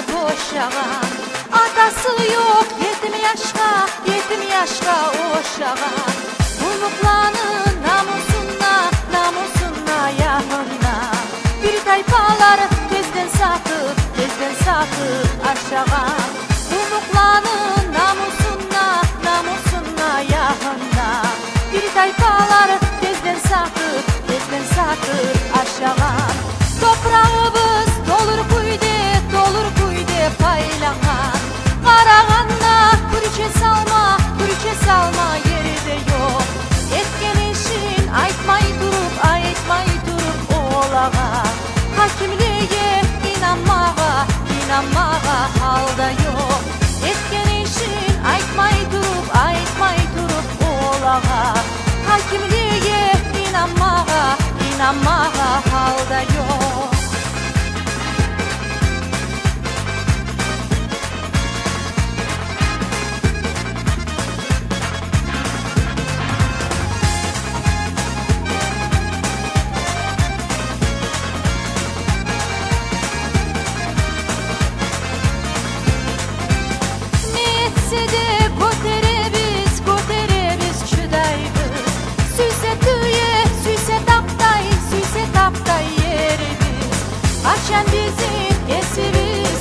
boşagan. Atası yok yetim yaşka oşagan. Umuklanın namusuna yahına. Bir tayfalar tezden satıp aşagan. Umuklanın namusuna yahına. Bir tayfalar tezden satıp aşagan. Toprağımız dolur kuyde paylanan. Qarağanna kurçe salma yeri de yok. Etken işin aytmay durup olağa. Hakimliğe inanmağa halda yok. Etken işin aytmay durup olağa. Hakimliğe inanmağa halda yok. Netsede koterebiz çüdaybız. Süyse taptay yerimiz. Açan bizim esimiz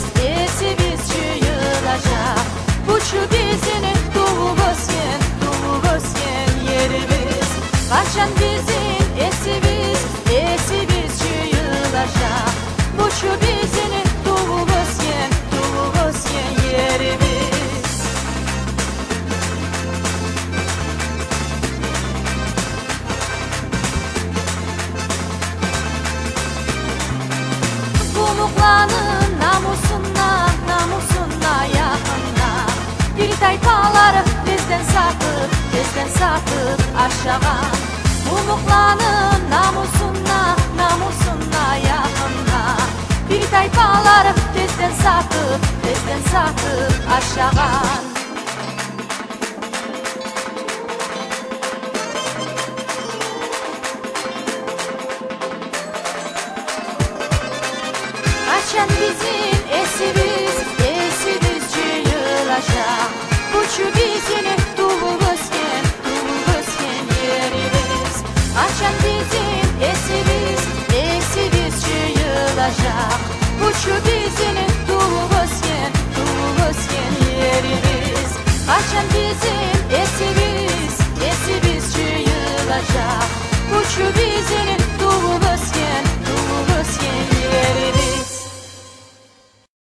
çıyılacak. Buçu bizim doğugos yen yerimiz. Açan bizim esimiz çıyılacak. Buçu bizim doğugos yen yerimiz. Umuklanın namusuna yahına. Bir tayfalar tezden satıp aşagan. Umuklanın namusuna yahına. Bir tayfalar tezden satıp aşagan.